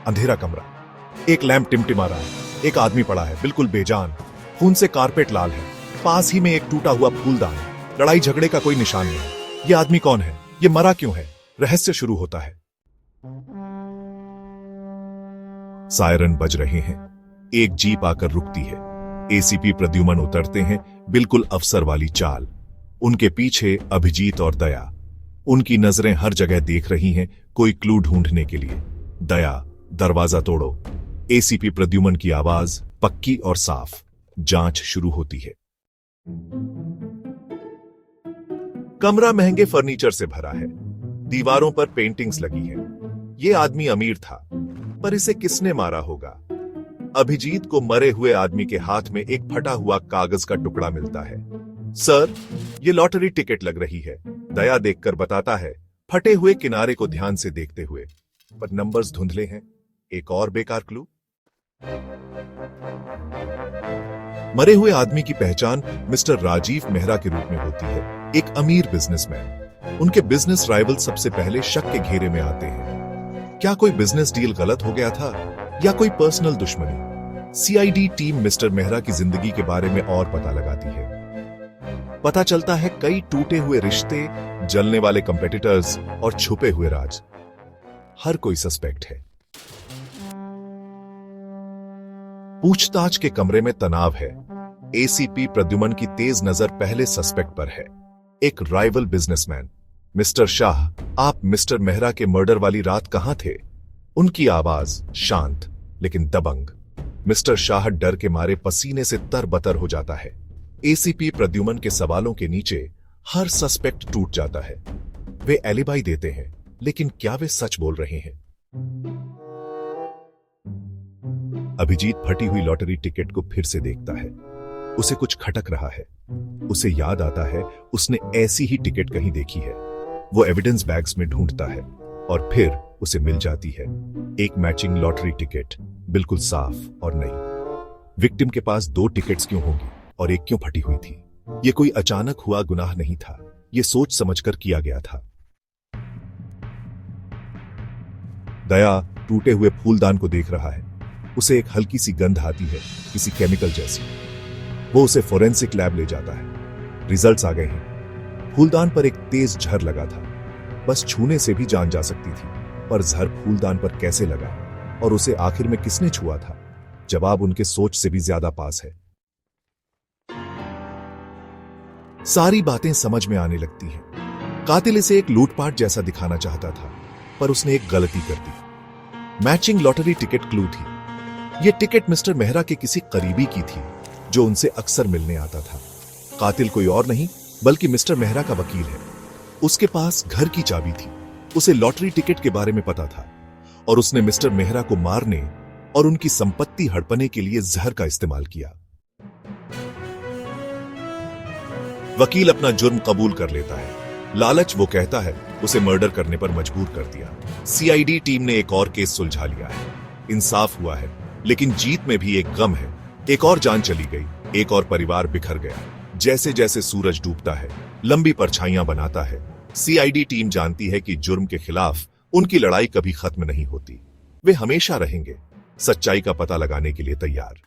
अंधेरा कमरा, एक लैंप टिमटिमा रहा है, एक आदमी पड़ा है बिल्कुल बेजान, खून से कारपेट लाल है, पास ही में एक टूटा हुआ फूलदान है। लड़ाई झगड़े का कोई निशान नहीं। ये आदमी कौन है? ये मरा क्यों है? रहस्य शुरू होता है। सायरन बज रहे हैं। एक जीप आकर रुकती है। एसीपी प्रद्युमन उतरते हैं, बिल्कुल अफसर वाली चाल। उनके पीछे अभिजीत और दया। उनकी नजरें हर जगह देख रही हैं, कोई क्लू ढूंढने के लिए। दया, दरवाजा तोड़ो। एसीपी प्रद्युमन की आवाज पक्की और साफ। जांच शुरू होती है। कमरा महंगे फर्नीचर से भरा है। दीवारों पर पेंटिंग्स लगी हैं। ये आदमी अमीर था, पर इसे किसने मारा होगा? अभिजीत को मरे हुए आदमी के हाथ में एक फटा हुआ कागज का टुकड़ा मिलता है। सर, ये लॉटरी टिकट लग रही है, दया देखकर बताता है, फटे हुए किनारे को ध्यान से देखते हुए। पर नंबर्स धुंधले हैं। एक और बेकार क्लू। मरे हुए आदमी की पहचान मिस्टर राजीव मेहरा के रूप में होती है, एक अमीर बिजनेसमैन। उनके बिजनेस राइवल सबसे पहले शक के घेरे में आते हैं। क्या कोई बिजनेस डील गलत हो गया था या कोई पर्सनल दुश्मनी? सीआईडी टीम मिस्टर मेहरा की जिंदगी के बारे में और पता लगाती है। पता चलता है कई टूटे हुए रिश्ते, जलने वाले कंपेटिटर्स और छुपे हुए राज। हर कोई सस्पेक्ट है। पूछताछ के कमरे में तनाव है। एसीपी प्रद्युमन की तेज नजर पहले सस्पेक्ट पर है, एक राइवल बिजनेसमैन। मिस्टर शाह, आप मिस्टर मेहरा के मर्डर वाली रात कहां थे? उनकी आवाज शांत लेकिन दबंग। मिस्टर शाह डर के मारे पसीने से तरबतर हो जाता है। एसीपी प्रद्युमन के सवालों के नीचे हर सस्पेक्ट टूट जाता है। वे एलिबाई देते हैं, लेकिन क्या वे सच बोल रहे हैं? अभिजीत फटी हुई लॉटरी टिकट को फिर से देखता है। उसे कुछ खटक रहा है। उसे याद आता है, उसने ऐसी ही टिकट कहीं देखी है। वो एविडेंस बैग्स में ढूंढता है और फिर उसे मिल जाती है एक मैचिंग लॉटरी टिकट, बिल्कुल साफ और नई। विक्टिम के पास 2 टिकट्स क्यों होंगी और एक क्यों फटी हुई थी? यह कोई अचानक हुआ गुनाह नहीं था, यह सोच समझकर किया गया था। दया टूटे हुए फूलदान को देख रहा है। उसे एक हल्की सी गंध आती है, किसी केमिकल जैसी। वो उसे फोरेंसिक लैब ले जाता है। रिजल्ट्स आ गए हैं। फूलदान पर एक तेज झर लगा था। बस छूने से भी जान जा सकती थी, पर झर फूलदान पर कैसे लगा और उसे आखिर में किसने छुआ था? जवाब उनके सोच से भी ज्यादा पास है। सारी बातें समझ में आने लगती हैं। कातिल इसे एक लूटपाट जैसा दिखाना चाहता था, पर उसने एक गलती कर दी। मैचिंग लॉटरी टिकट क्लू थी। यह टिकट मिस्टर मेहरा के किसी करीबी की थी, जो उनसे अक्सर मिलने आता था। कातिल कोई और नहीं बल्कि मिस्टर मेहरा का वकील है। उसके पास घर की चाबी थी। उसे लॉटरी टिकट के बारे में पता था और उसने मिस्टर मेहरा को मारने और उनकी संपत्ति हड़पने के लिए जहर का इस्तेमाल किया। वकील अपना जुर्म कबूल कर लेता है। लालच, वो कहता है, उसे मर्डर करने पर मजबूर कर दिया। सीआईडी टीम ने एक और केस सुलझा लिया है। इंसाफ हुआ है, लेकिन जीत में भी एक गम है। एक और जान चली गई, एक और परिवार बिखर गया। जैसे जैसे सूरज डूबता है, लंबी परछाइयां बनाता है, सीआईडी टीम जानती है कि जुर्म के खिलाफ उनकी लड़ाई कभी खत्म नहीं होती। वे हमेशा रहेंगे, सच्चाई का पता लगाने के लिए तैयार।